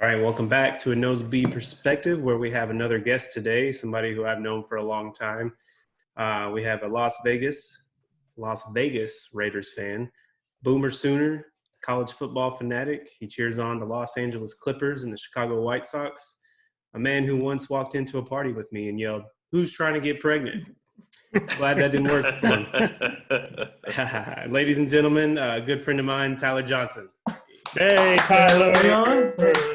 All right, welcome back to a Nosebleed Perspective, where we have another guest today, somebody who I've known for a long time. We have a Las Vegas Raiders fan, Boomer Sooner, college football fanatic. He cheers on the Los Angeles Clippers and the Chicago White Sox. A man who once walked into a party with me and yelled, "Who's trying to get pregnant?" Glad that didn't work for him. Ladies and gentlemen, a good friend of mine, Tyler Johnson. Hey, Tyler.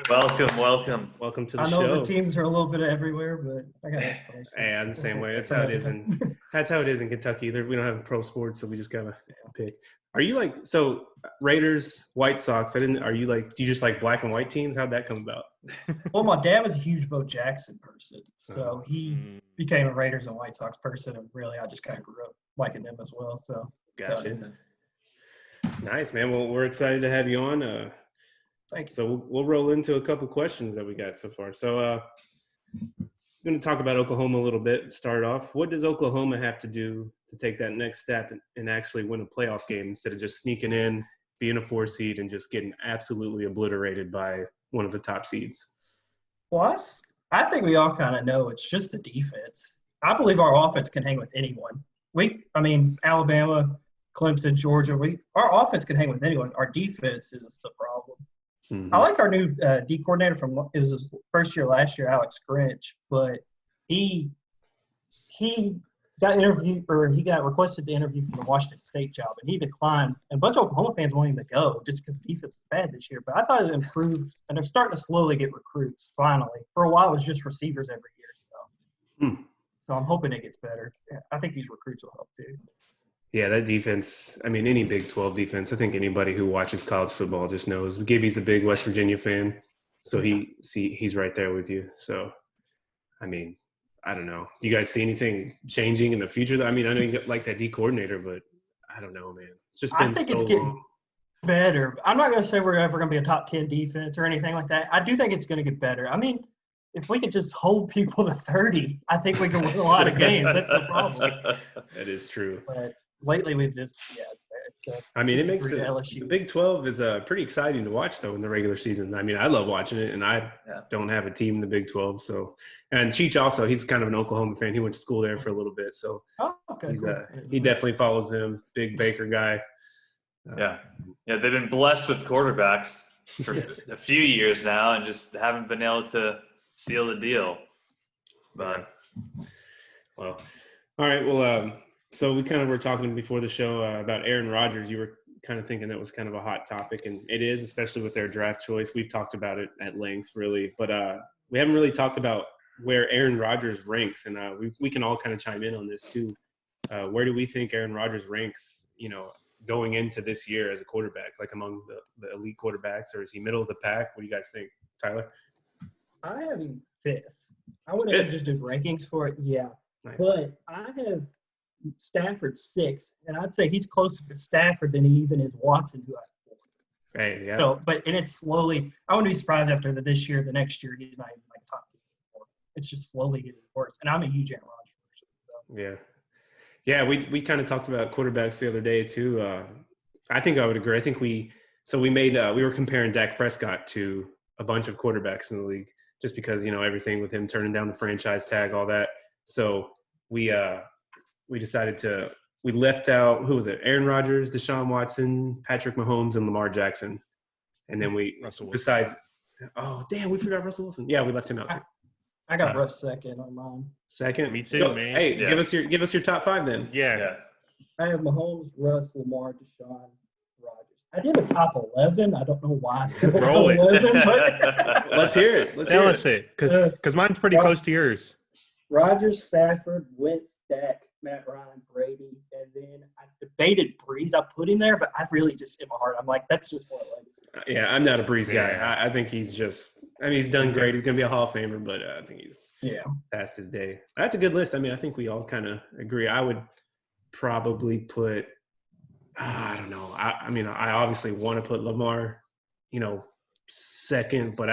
Welcome. Welcome to the I show. know the teams are a little bit everywhere, but I got to explain. Hey, I'm the same way. That's how it is in Kentucky. We don't have pro sports, so we just gotta pick. Are you like Raiders, White Sox? Do you just like black and white teams? How'd that come about? Well, my dad was a huge Bo Jackson person, so he became a Raiders and White Sox person, and really, I just kind of grew up liking them as well. So gotcha. Nice, man. Well, we're excited to have you on. Thank you. So we'll roll into a couple questions that we got so far. So I'm going to talk about Oklahoma a little bit. Start off. What does Oklahoma have to do to take that next step and actually win a playoff game instead of just sneaking in, being a 4 seed, and just getting absolutely obliterated by one of the top seeds? Well, I think we all kind of know it's just the defense. I believe our offense can hang with anyone. Alabama, Clemson, Georgia, our offense can hang with anyone. Our defense is the problem. Mm-hmm. I like our new D coordinator it was his first year last year, Alex Grinch, but he got requested to interview for the Washington State job, and he declined. And a bunch of Oklahoma fans wanted him to go just because the defense was bad this year. But I thought it improved, and they're starting to slowly get recruits finally. For a while, it was just receivers every year. So I'm hoping it gets better. I think these recruits will help too. Yeah, that defense, any Big 12 defense, I think anybody who watches college football just knows. Gibby's a big West Virginia fan, so he's right there with you. So, I don't know. Do you guys see anything changing in the future? I know you got like that D coordinator, but I don't know, man. It's just been it's long. getting better. I'm not going to say we're ever going to be a top 10 defense or anything like that. I do think it's going to get better. If we could just hold people to 30, I think we can win a lot of games. That's the problem. That is true. But lately, we've just it's bad. It makes the Big 12 is pretty exciting to watch, though, in the regular season. I love watching it, and I don't have a team in the Big 12. So, and Cheech also, he's kind of an Oklahoma fan. He went to school there for a little bit, so he definitely follows them. Big Baker guy. They've been blessed with quarterbacks for a few years now, and just haven't been able to seal the deal. But all right. Well, so we kind of were talking before the show about Aaron Rodgers. You were kind of thinking that was kind of a hot topic, and it is, especially with their draft choice. We've talked about it at length, really, but we haven't really talked about where Aaron Rodgers ranks, and we can all kind of chime in on this too. Where do we think Aaron Rodgers ranks, going into this year as a quarterback, like among the elite quarterbacks, or is he middle of the pack? What do you guys think, Tyler? I have him 5th. I would have just did rankings for it, Nice. But I have Stafford 6th, and I'd say he's closer to Stafford than he even is Watson, who I have 4th. Hey, yeah. So, and it's slowly. I wouldn't be surprised after the next year, he's not even like top 10 anymore. It's just slowly getting worse, and I'm a huge Aaron Rodgers person. So. Yeah. We kind of talked about quarterbacks the other day too. I think I would agree. I think we were comparing Dak Prescott to a bunch of quarterbacks in the league, just because everything with him turning down the franchise tag, all that. So we decided we left out, who was it? Aaron Rodgers, Deshaun Watson, Patrick Mahomes, and Lamar Jackson. And then we forgot Russell Wilson. Yeah, we left him out too. I got Russ 2nd on mine. 2nd? Me too, man. Hey, give us your top 5 then. Yeah. I have Mahomes, Russ, Lamar, Deshaun, Rodgers. I did a top 11. I don't know why. Roll it. 11, but Let's hear it. Let's see. Because mine's pretty close to yours. Rodgers, Stafford, Wentz, Dak, Matt Ryan, Brady, and then I debated Breeze. I put him there, but I really just in my heart, I'm like, that's just more legacy. Yeah, I'm not a Breeze guy. I think he's just – he's done great. He's going to be a Hall of Famer, but I think he's past his day. That's a good list. I think we all kind of agree. I would probably put I don't know. I obviously want to put Lamar, 2nd, but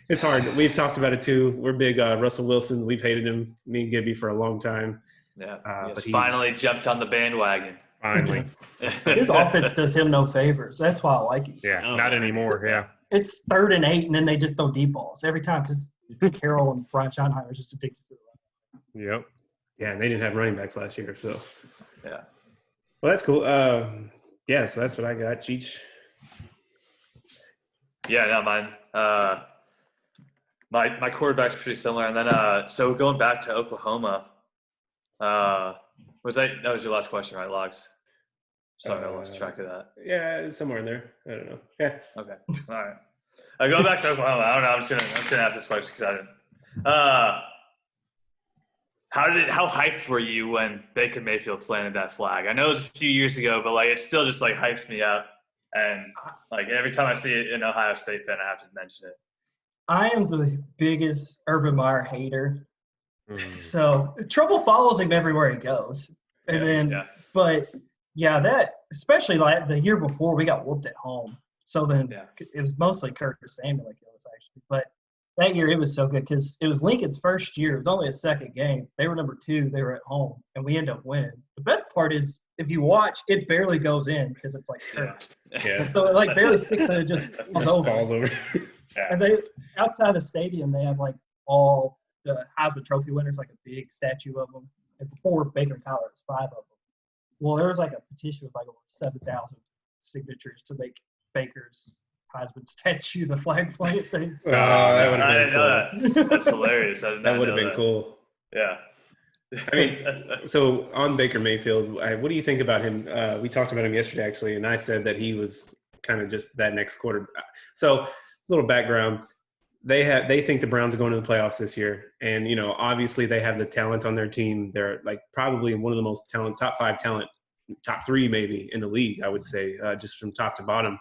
it's hard. We've talked about it too. We're big Russell Wilson. We've hated him, me and Gibby, for a long time. Yeah, but he's finally jumped on the bandwagon. Finally. His offense does him no favors. That's why I like him. Yeah, not anymore. Yeah. it's 3rd and 8, and then they just throw deep balls every time because Carroll and Brian Schottenheimer is just addicted to it. Yep. Yeah, and they didn't have running backs last year, so. Yeah. Well, that's cool. Yeah, so that's what I got. Cheech. Yeah, no, mine. My quarterback's pretty similar. And then, so going back to Oklahoma, that was your last question, right, Logs? Sorry, I lost track of that. Yeah, somewhere in there. I don't know. Yeah. Okay. All right. Going back to Oklahoma, I don't know. I'm just gonna ask this question because I didn't. How hyped were you when Baker Mayfield planted that flag? I know it was a few years ago, but like it still just like hypes me up. And like every time I see an Ohio State fan, I have to mention it. I am the biggest Urban Meyer hater. So trouble follows him everywhere he goes. And but yeah, that especially like the year before we got whooped at home. So then it was mostly Curtis Samuel that killed us actually. But that year it was so good because it was Lincoln's first year. It was only a second game. They were number 2. They were at home, and we ended up winning. The best part is if you watch, it barely goes in because it's like Curtis. Yeah. So it like barely sticks and it just falls over. And they outside the stadium they have like all the Heisman Trophy winners, like a big statue of them. And before Baker and Tyler, it was 5 of them. Well, there was like a petition with like over 7,000 signatures to make Baker's Heisman statue the flag plant thing. That would have been cool. That. That's hilarious. That would have been cool. Yeah. I mean, so on Baker Mayfield, what do you think about him? We talked about him yesterday, actually, and I said that he was kind of just that next quarter. So, little background. They think the Browns are going to the playoffs this year. And, you know, obviously they have the talent on their team. They're like probably one of the most top 5 talent, top 3 maybe in the league, I would say, just from top to bottom.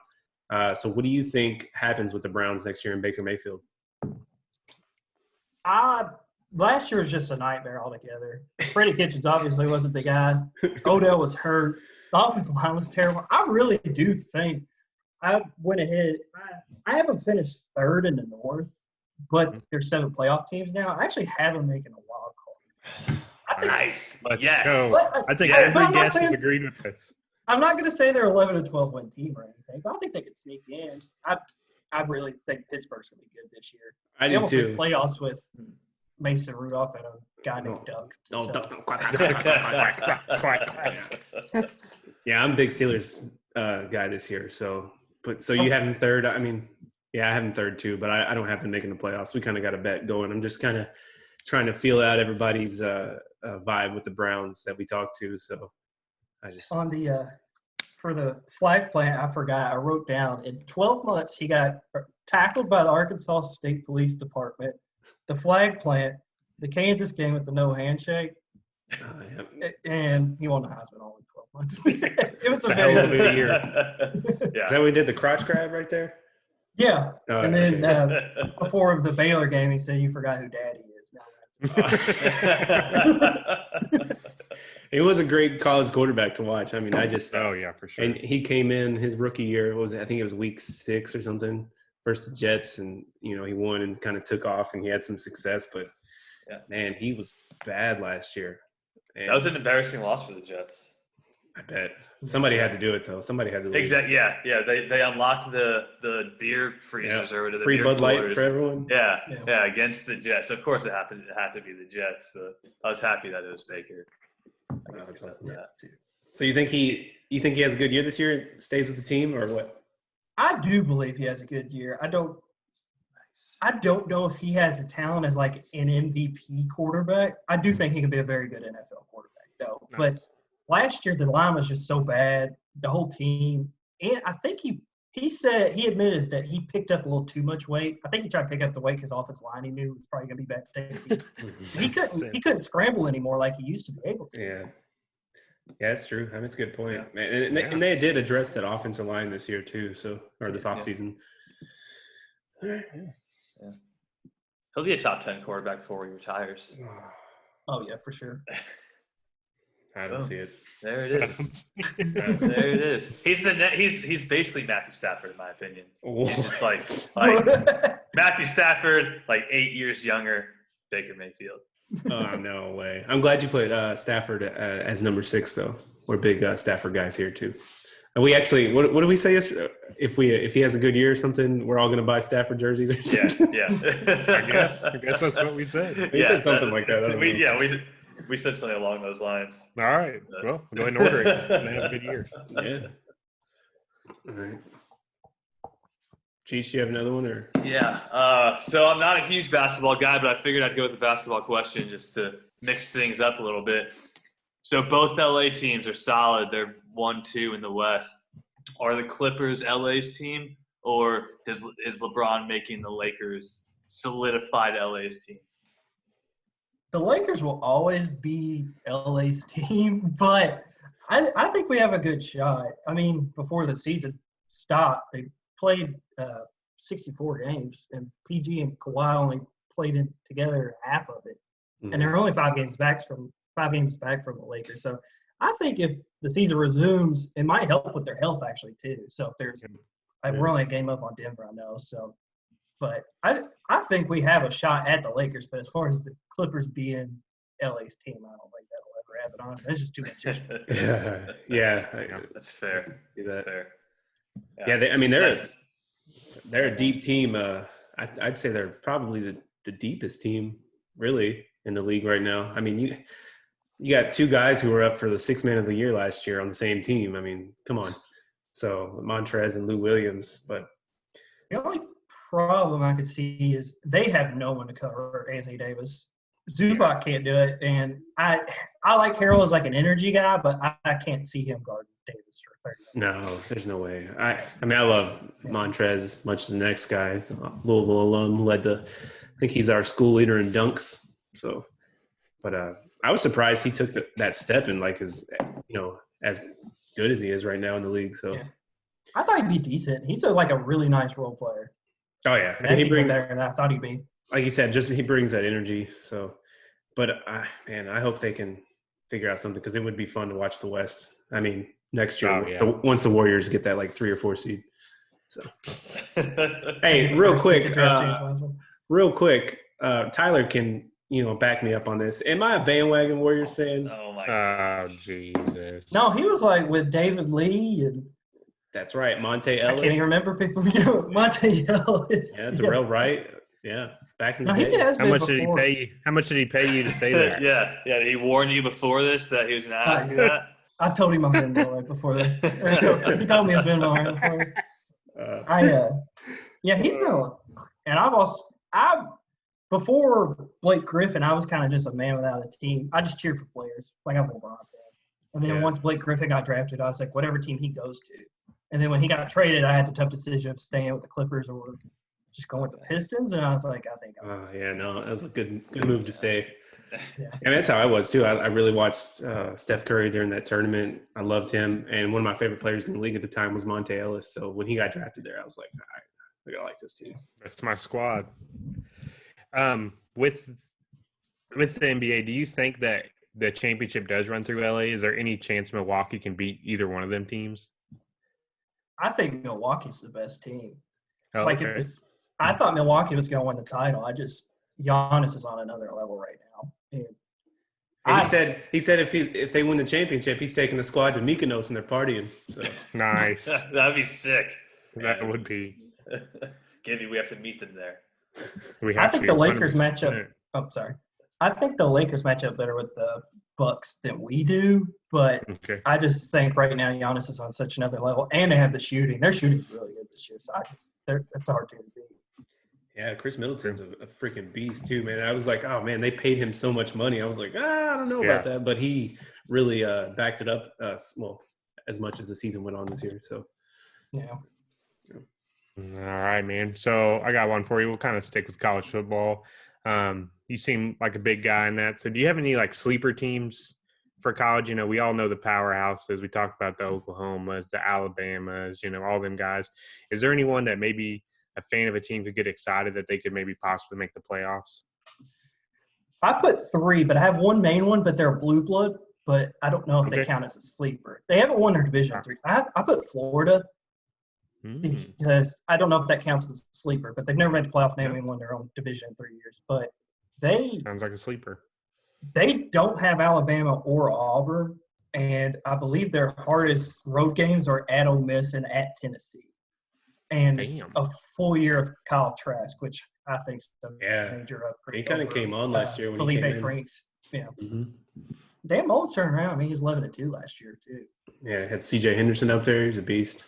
So what do you think happens with the Browns next year in Baker Mayfield? Last year was just a nightmare altogether. Freddie Kitchens obviously wasn't the guy. Odell was hurt. The offensive line was terrible. I really do think I went ahead. I haven't finished 3rd in the North, but there's 7 playoff teams now. I actually have them making a wild card. Nice. Let's yes. go. I think every guest has agreed with this. I'm not going to say they're 11 and 12 win team or anything, but I think they could sneak in. I really think Pittsburgh's going to be good this year. I do too. Playoffs with Mason Rudolph and a guy named Duck. Oh, so. Duck. Quack. Yeah, I'm a big Steelers guy this year. So you have him 3rd. I mean, yeah, I have him 3rd too, but I don't have them making the playoffs. We kind of got a bet going. I'm just kind of trying to feel out everybody's vibe with the Browns that we talked to. So I just on the for the flag plant, I forgot. I wrote down in 12 months he got tackled by the Arkansas State Police Department, the flag plant, the Kansas game with the no handshake, and he won the Heisman all in 12 months. It was a hell of a year. Yeah. Is that what we did, the crotch grab right there? Yeah. And then before the Baylor game, he said, "You forgot who Daddy is." It was a great college quarterback to watch. I mean, oh yeah, for sure. And he came in his rookie year. What was it? I think it was week 6 or something. Versus the Jets, and you know he won and kind of took off, and he had some success. But man, he was bad last year. And that was an embarrassing loss for the Jets. I bet somebody had to do it though. Somebody had to lose. Exactly. Yeah. They unlocked the beer freezers or whatever. Free Bud Light for everyone. Yeah, against the Jets. Of course, it had to be the Jets, but I was happy that it was Baker. That's awesome. So you think he has a good year this year? Stays with the team or what? I do believe he has a good year. I don't know if he has the talent as like an MVP quarterback. I do think he can be a very good NFL quarterback, though. Nice. But last year the line was just so bad, the whole team, and I think he said he admitted that he picked up a little too much weight. I think he tried to pick up the weight because offensive line he knew was probably going to be bad to take. He couldn't scramble anymore like he used to be able to. Yeah. Yeah, that's true. I mean, it's a good point, man. And they did address that offensive line this year too, or this offseason. Yeah. He'll be a top 10 quarterback before he retires. Oh yeah, for sure. I don't see it. There it is. There it is. He's basically Matthew Stafford in my opinion. He's just like Matthew Stafford, like 8 years younger, Baker Mayfield. Oh, no way. I'm glad you put Stafford as number 6, though. We're big Stafford guys here, too. And we actually, what did we say yesterday? If he has a good year or something, we're all going to buy Stafford jerseys or something. Yeah. I guess that's what we said. We said something like that. I don't know. We said something along those lines. All right. Well, go ahead and order it. He's going to have a good year. Yeah. All right. Cheech, you have another one? Or? Yeah. So I'm not a huge basketball guy, but I figured I'd go with the basketball question just to mix things up a little bit. So both LA teams are solid. They're 1-2 in the West. Are the Clippers LA's team, or is LeBron making the Lakers solidified LA's team? The Lakers will always be LA's team, but I think we have a good shot. I mean, before the season stopped, they played 64 games, and PG and Kawhi only played in together half of it. Mm-hmm. And they're only 5 games back from the Lakers. So I think if the season resumes, it might help with their health actually too. So if there's, we're only a game up on Denver, I know. So, but I think we have a shot at the Lakers. But as far as the Clippers being LA's team, I don't think that'll ever happen. Honestly, that's just too much history. Yeah, that's fair. That's fair. Yeah, they're a deep team. I'd say they're probably the deepest team really in the league right now. I mean, you got 2 guys who were up for the 6th man of the year last year on the same team. I mean, come on. So Montrez and Lou Williams, but the only problem I could see is they have no one to cover Anthony Davis. Zubac can't do it, and I like Harrell as like an energy guy, but I can't see him guarding Davis for 30 minutes. No, there's no way. I mean, I love Montrez as much as the next guy. Louisville alum, I think he's our school leader in dunks. So, but I was surprised he took that step and as good as he is right now in the league. So, I thought he'd be decent. He's a really nice role player. Oh yeah, I mean, he brings better than I thought he'd be. Like you said, he brings that energy. So, but I hope they can figure out something because it would be fun to watch the West. I mean, next year once the Warriors get that 3 or 4 seed. So, hey, real quick, Tyler can back me up on this. Am I a bandwagon Warriors fan? Oh my God. Oh Jesus! No, he was with David Lee and. That's right, Monte Ellis. I can't even remember people. Monte Ellis. Yeah, Terrell Wright. Yeah, back in the day. He has How much did he pay you? How much did he pay you to say that? Yeah. He warned you before this that he was going to ask you that? I told him my Venmo right before that. He told me his Venmo right before. He's been – and before Blake Griffin, I was kind of just a man without a team. I just cheered for players. I was a LeBron fan. And then once Blake Griffin got drafted, I was like, whatever team he goes to. And then when he got traded, I had the tough decision of staying with the Clippers or just going with the Pistons. And I was like, I think that was a good move to stay. Yeah. And that's how I was too. I really watched Steph Curry during that tournament. I loved him. And one of my favorite players in the league at the time was Monte Ellis. So when he got drafted there, I was like, all right, I like this team. That's my squad. With the NBA, do you think that the championship does run through LA? Is there any chance Milwaukee can beat either one of them teams? I think Milwaukee's the best team. Oh, okay. I thought Milwaukee was going to win the title. Giannis is on another level right now. And he said if they win the championship, he's taking the squad to Mykonos and they're partying. So nice. That'd be sick. That would be. Gibby, we have to meet them there. I think the Lakers match up. Oh, sorry. I think the Lakers match up better with the Bucks than we do, but I just think right now Giannis is on such another level, and they have the shooting. Their shooting's really good this year, so that's a hard team to beat. Yeah, Chris Middleton's a freaking beast too, man. I was like, oh man, they paid him so much money. I was like, I don't know about that, but he really backed it up. As much as the season went on this year. So yeah. All right, man. So I got one for you. We'll kind of stick with college football. You seem like a big guy in that. So do you have any sleeper teams for college? We all know the powerhouses. We talked about the Oklahomas, the Alabamas, all them guys. Is there anyone that maybe a fan of a team could get excited that they could maybe possibly make the playoffs? I put 3, but I have one main one, but they're a blue blood, but I don't know if they count as a sleeper. They haven't won their division 3. I put Florida because I don't know if that counts as a sleeper, but they've never made the playoff. They haven't won their own division in 3 years, but sounds like a sleeper. They don't have Alabama or Auburn, and I believe their hardest road games are at Ole Miss and at Tennessee. And it's Damn. a full year of Kyle Trask, which I think is a Yeah. major upgrade. He kind of over, came on last year when Felipe he came in. Franks. Yeah. Mm-hmm. Dan Mullen's turning around. I mean, he was 11-2 last year, too. Yeah, had C.J. Henderson up there. He's a beast.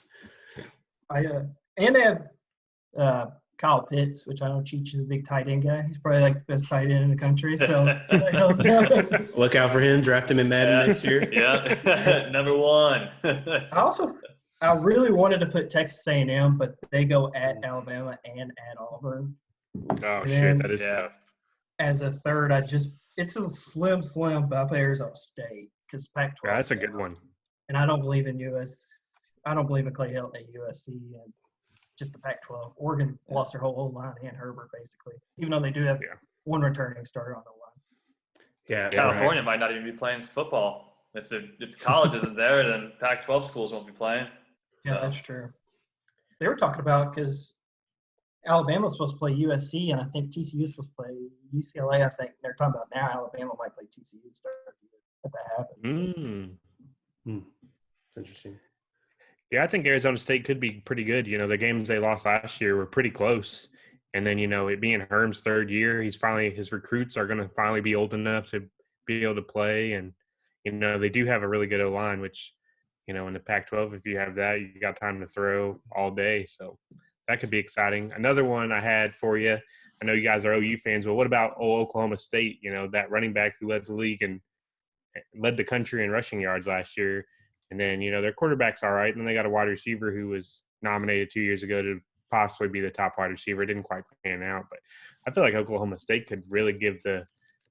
And they have Kyle Pitts, which I know Cheech is a big tight end guy. He's probably like the best tight end in the country. So that helps. Look out for him. Draft him in Madden next year. Yeah, number one. I really wanted to put Texas A&M, but they go at Alabama and at Auburn. Oh, And shit. That is yeah. tough. As a third, it's a slim, but I play Arizona State because Pac-12. Yeah, that's a good one. And I don't believe in I don't believe in Clay Helton at USC and just the Pac-12. Oregon lost their whole line and Herbert, basically, even though they do have one returning starter on the line. Yeah, California might not even be playing football. If the college isn't there, then Pac-12 schools won't be playing. Yeah, that's true. They were talking about because Alabama was supposed to play USC, and I think TCU was supposed to play UCLA. I think they're talking about now Alabama might play TCU if that happens. It's interesting. Yeah, I think Arizona State could be pretty good. You know, the games they lost last year were pretty close. And then, you know, it being Herm's third year, his recruits are going to finally be old enough to be able to play. And, you know, they do have a really good O-line, which, you know, in the Pac-12, if you have that, you got time to throw all day. So that could be exciting. Another one I had for you, I know you guys are OU fans, but what about Oklahoma State? You know, that running back who led the league and led the country in rushing yards last year. And then, you know, their quarterback's all right. And then they got a wide receiver who was nominated 2 years ago to possibly be the top wide receiver. It didn't quite pan out. But I feel like Oklahoma State could really give the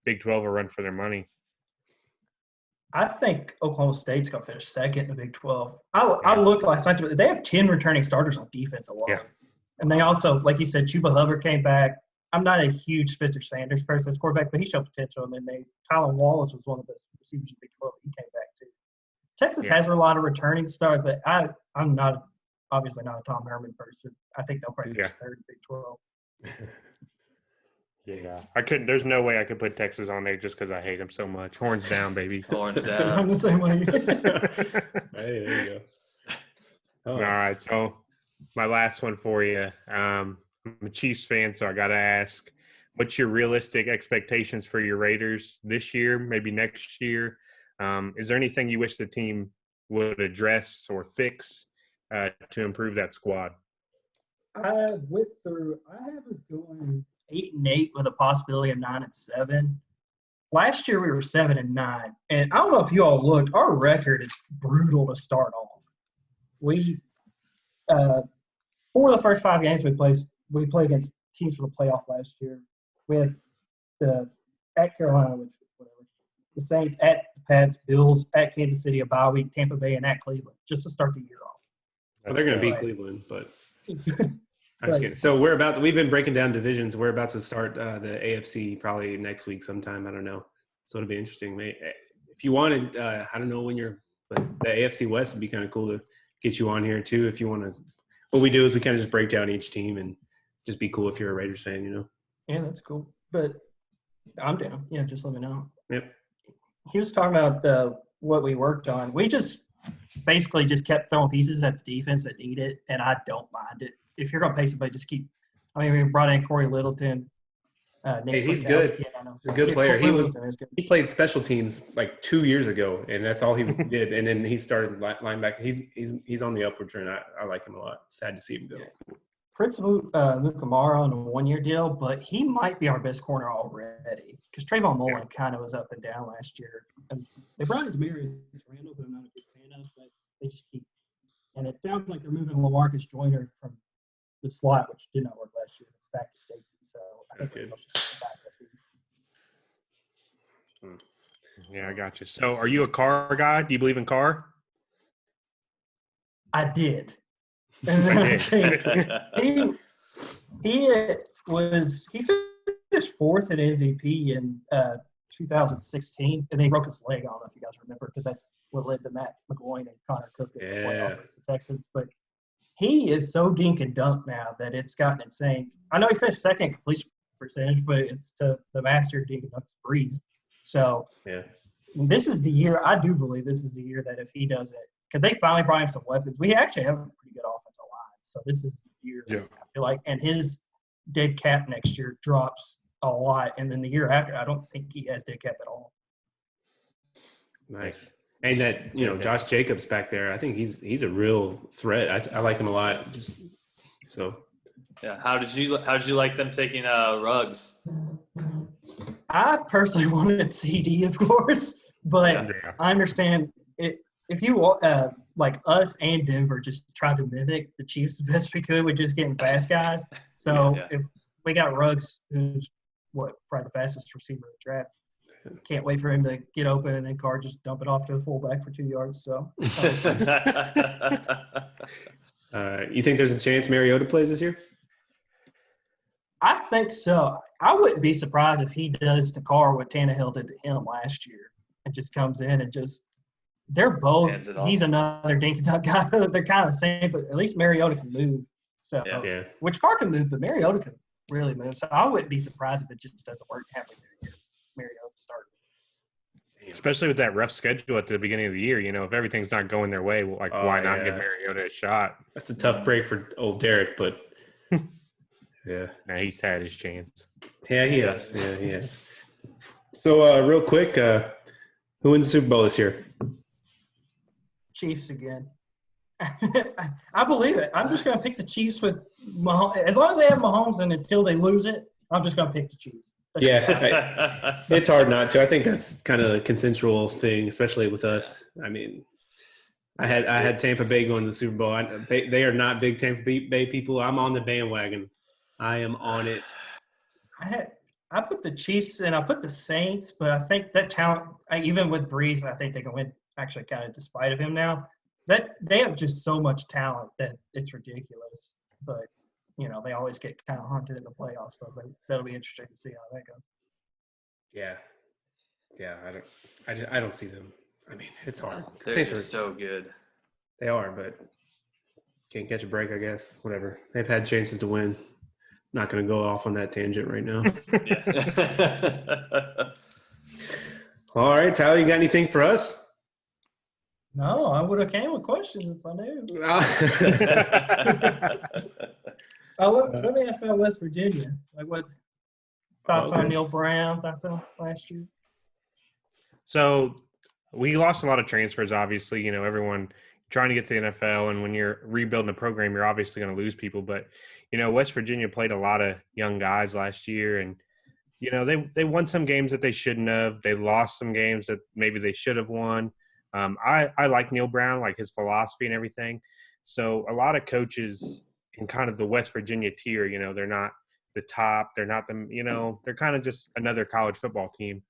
Big 12 a run for their money. I think Oklahoma State's going to finish second in the Big 12. I looked last night. They have 10 returning starters on defense alone. Yeah. And they also, like you said, Chuba Hubbard came back. I'm not a huge Spencer Sanders person as quarterback, but he showed potential. And then Tylan Wallace was one of the best receivers in the Big 12. He came back too. Texas has a lot of returning stars, but I'm obviously not a Tom Herman person. I think they'll probably finish third in Big 12. Yeah. There's no way I could put Texas on there just because I hate them so much. Horns down, baby. Horns down. I'm the same way. Hey, there you go. All right. So my last one for you. I'm a Chiefs fan, so I got to ask, what's your realistic expectations for your Raiders this year, maybe next year? Is there anything you wish the team would address or fix to improve that squad? I have us going 8-8 with a possibility of 9-7. Last year we were 7-9, and I don't know if you all looked. Our record is brutal to start off. We for the first 5 games we played against teams from the playoff last year. We had at Carolina, the Saints, at the Pats, Bills, at Kansas City, a bye week, Tampa Bay, and at Cleveland, just to start the year off. Well, they're going to beat Cleveland, but I'm just kidding. So we've been breaking down divisions. We're about to start the AFC probably next week sometime. I don't know. So it'll be interesting. If you wanted, I don't know but the AFC West would be kind of cool to get you on here too. If you want to, what we do is we kind of just break down each team and just be cool if you're a Raiders fan, you know? Yeah, that's cool. But I'm down. Yeah, just let me know. Yep. He was talking about what we worked on. We just basically just kept throwing pieces at the defense that need it, and I don't mind it. If you're going to pay somebody, just keep – I mean, we brought in Corey Littleton. He's good. He's a good player. He played special teams like 2 years ago, and that's all he did. And then he started linebacker. He's on the upward trend. I like him a lot. Sad to see him go. Yeah. Prince Mukamara on a 1-year deal, but he might be our best corner already because Trayvon Mullen kind of was up and down last year. And they brought in Demarius Randall, who I'm not a big fan of, but they just keep – and it sounds like they're moving LaMarcus Joyner from the slot, which did not work last year, back to safety. So I think they'll just back up these. Yeah, I got you. So are you a Carr guy? Do you believe in Carr? I did. And then I changed. He finished 4th in MVP in 2016, and then he broke his leg. I don't know if you guys remember, because that's what led to Matt McGloin and Connor Cook in the playoffs against the Texans. But he is so dink and dunk now that it's gotten insane. I know he finished 2nd in completion percentage, but it's to the master dink and dunk Breeze. So this is the year. I do believe this is the year that if he does it, because they finally brought him some weapons. We actually have a pretty good offensive line, so this is the year. Yeah. I feel like, and his dead cap next year drops a lot, and then the year after, I don't think he has dead cap at all. Nice. And that, Josh Jacobs back there, I think he's a real threat. I like him a lot. Just so. Yeah. How did you like them taking Ruggs? I personally wanted CD, of course, but Yeah. I understand it. If you like us and Denver just tried to mimic the Chiefs the best we could with just getting fast guys. So if we got Ruggs, who's probably the fastest receiver in the draft, can't wait for him to get open and then Carr just dump it off to the fullback for 2 yards. So, you think there's a chance Mariota plays this year? I think so. I wouldn't be surprised if he does to Carr what Tannehill did to him last year and just comes in and just – they're both – he's another dink and dunk guy. They're kind of the same, but at least Mariota can move. So, which Carr can move, but Mariota can really move. So I wouldn't be surprised if it just doesn't work halfway through the year. Mariota start. Especially with that rough schedule at the beginning of the year, if everything's not going their way, why not give Mariota a shot? That's a tough break for old Derek, but yeah, he's had his chance. Yeah, he has. Yeah, he has. So, real quick, who wins the Super Bowl this year? Chiefs again. I believe it. I'm just going to pick the Chiefs with Mahomes. As long as they have Mahomes and until they lose it, I'm just going to pick the Chiefs. It's hard not to. I think that's kind of a consensual thing, especially with us. I mean, I had Tampa Bay going to the Super Bowl. They are not big Tampa Bay people. I'm on the bandwagon. I am on it. I put the Chiefs and I put the Saints, but I think that talent, even with Breeze, I think they can win. Actually, kind of despite of him now, that they have just so much talent that it's ridiculous. But they always get kind of haunted in the playoffs, so that'll be interesting to see how that goes. Yeah. I don't see them. I mean, it's hard. They're just so good. They are, but can't catch a break, I guess. Whatever. They've had chances to win. Not going to go off on that tangent right now. All right, Tyler, you got anything for us? No, I would have came with questions if I knew. Let me ask about West Virginia. What's thoughts on Neil Brown? Thoughts on last year? So we lost a lot of transfers, obviously. Everyone trying to get to the NFL, and when you're rebuilding a program, you're obviously going to lose people. But, West Virginia played a lot of young guys last year, and, they won some games that they shouldn't have. They lost some games that maybe they should have won. I like Neil Brown, like his philosophy and everything. So a lot of coaches in kind of the West Virginia tier, they're not the top. They're not the, they're kind of just another college football team.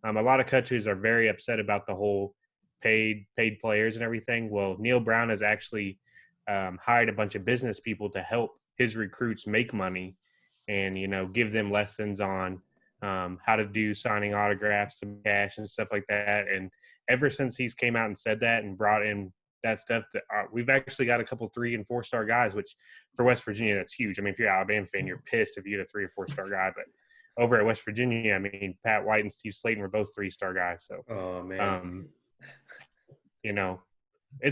A lot of coaches are very upset about the whole paid players and everything. Well, Neil Brown has actually hired a bunch of business people to help his recruits make money and, give them lessons on how to do signing autographs to cash and stuff like that. And ever since he's came out and said that and brought in that stuff, that we've actually got a couple 3- and 4-star guys, which for West Virginia, that's huge. I mean, if you're an Alabama fan, you're pissed if you get a 3- or 4-star guy. But over at West Virginia, I mean, Pat White and Steve Slayton were both 3-star guys. So, oh man,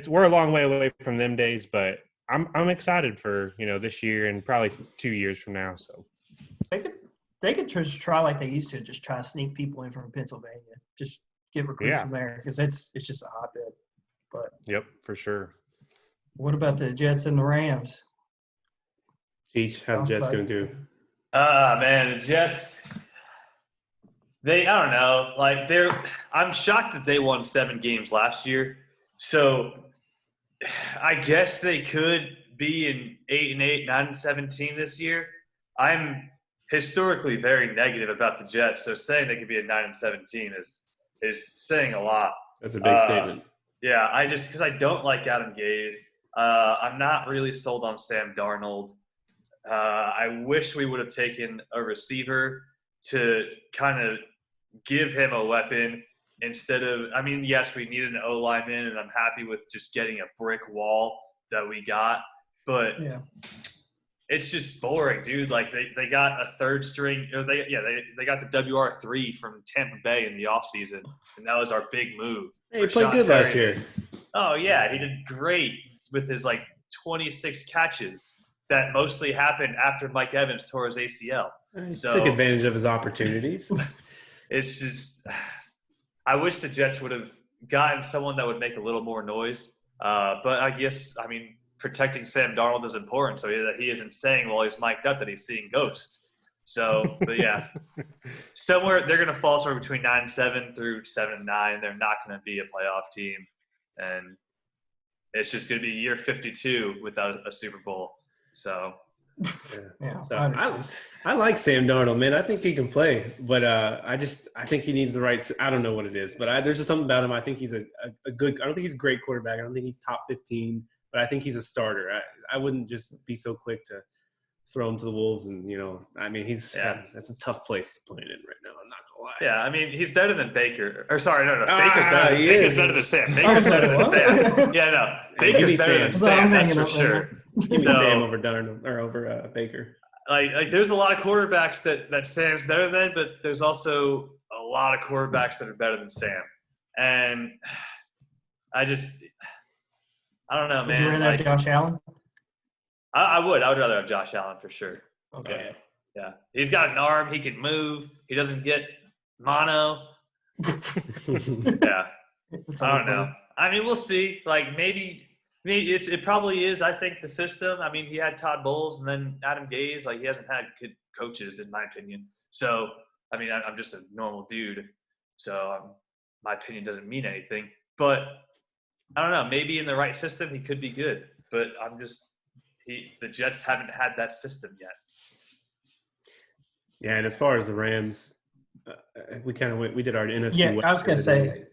we're a long way away from them days, but I'm excited for this year and probably 2 years from now. So they could just try like they used to, just try to sneak people in from Pennsylvania, just get recruits from there because it's just a hotbed. But yep, for sure. What about the Jets and the Rams? Jeez, how the Jets going to do? Man, the Jets. I don't know. I'm shocked that they won 7 games last year. So I guess they could be in 8-8, 9-17 this year. I'm historically very negative about the Jets. So saying they could be at 9-17 is saying a lot. That's a big statement. Yeah, because I don't like Adam Gase. I'm not really sold on Sam Darnold. I wish we would have taken a receiver to kind of give him a weapon instead of – yes, we needed an O-lineman, and I'm happy with just getting a brick wall that we got. But it's just boring, dude. Like they got a third string, or they got the WR3 from Tampa Bay in the offseason, and that was our big move. Hey, he played good last year. Oh yeah, he did great with his 26 catches that mostly happened after Mike Evans tore his ACL. He took advantage of his opportunities. It's just, I wish the Jets would have gotten someone that would make a little more noise. But I guess, protecting Sam Darnold is important, so that he isn't saying while he's mic'd up that he's seeing ghosts. So, but yeah, somewhere they're going to fall somewhere between 9-7 through 7-9. They're not going to be a playoff team, and it's just going to be year 52 without a Super Bowl. So, Yeah. So I like Sam Darnold, man. I think he can play, but I think he needs the right. I don't know what it is, but there's just something about him. I think he's a good. I don't think he's a great quarterback. I don't think he's top 15, but I think he's a starter. I wouldn't just be so quick to throw him to the wolves, and that's a tough place he's playing in right now. I'm not gonna lie. Yeah, he's better than Baker. Or sorry, no, Baker's better than Sam. Baker's better than Sam. Yeah, no, Baker's better than Sam. That's for sure. Give me Sam over Darnold or over Baker. Like there's a lot of quarterbacks that Sam's better than, but there's also a lot of quarterbacks that are better than Sam. And I don't know, man. Would you rather have Josh Allen? I would rather have Josh Allen for sure. Okay. Yeah. He's got an arm. He can move. He doesn't get mono. Yeah. I don't know. We'll see. Maybe it probably is, I think, the system. He had Todd Bowles and then Adam Gase. He hasn't had good coaches, in my opinion. So, I'm just a normal dude. So, my opinion doesn't mean anything. But, I don't know. Maybe in the right system, he could be good. But the Jets haven't had that system yet. Yeah, and as far as the Rams, we did our NFC. Yeah, I was going to say.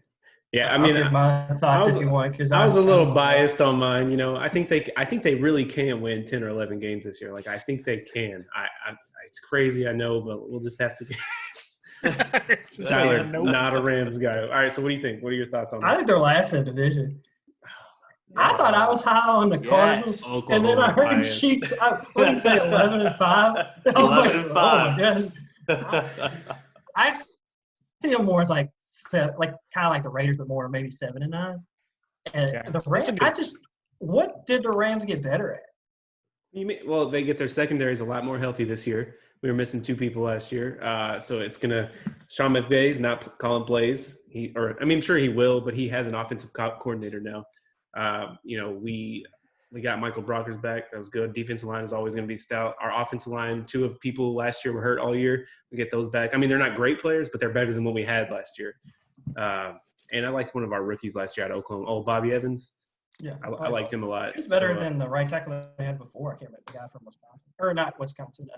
Yeah, I'll give my thoughts if you want, because I was a little biased on mine. I think they really can win 10 or 11 games this year. I think they can. It's crazy, I know, but we'll just have to guess. Tyler, not a Rams guy. All right, so what do you think? What are your thoughts on that? I think they're last in the division. I thought I was high on the Cardinals, and then I heard Sheets. What did he say? 11-5. I was 11-5. Oh my gosh. I see them more as kind of like the Raiders, but more maybe 7-9. And the Rams, what did the Rams get better at? Well, they get their secondaries a lot more healthy this year. We were missing 2 people last year, so it's gonna. Sean McVay's not calling plays. I'm sure he will, but he has an offensive coordinator now. We got Michael Brockers back. That was good. Defensive line is always going to be stout. Our offensive line, 2 of people last year were hurt all year. We get those back. They're not great players, but they're better than what we had last year. And I liked one of our rookies last year at Oklahoma. Bobby Evans. Yeah, I liked him a lot. He was better than the right tackle they had before. I can't remember the guy from Wisconsin. Or not Wisconsin.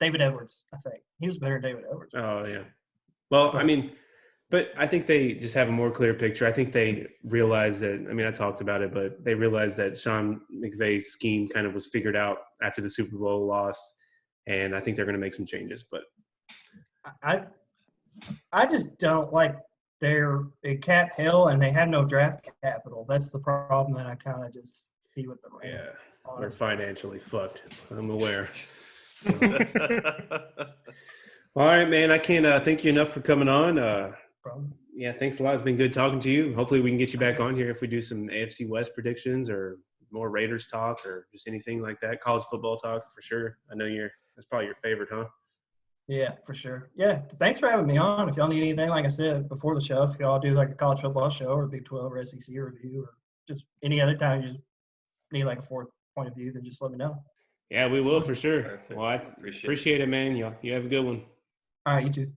David Edwards, I think. He was better than David Edwards. Oh, yeah. Well, but I think they just have a more clear picture. I think they realize that – I talked about it, but they realized that Sean McVay's scheme kind of was figured out after the Super Bowl loss, and I think they're going to make some changes. But I just don't like they're a cap hill and they have no draft capital. That's the problem that I kind of just see with the Rams. Yeah, they're financially fucked. I'm aware. All right, man. I can't thank you enough for coming on. Yeah, thanks a lot. It's been good talking to you. Hopefully we can get you back on here if we do some AFC West predictions or more Raiders talk or just anything like that. College football talk for sure. I know that's probably your favorite, huh? Yeah, for sure. Yeah, thanks for having me on. If y'all need anything, like I said before the show, if y'all do a college football show or a Big 12 or SEC review or just any other time you just need a fourth point of view, then just let me know. Yeah, we will for sure. Perfect. Well, I appreciate it, man. You have a good one. All right, you too.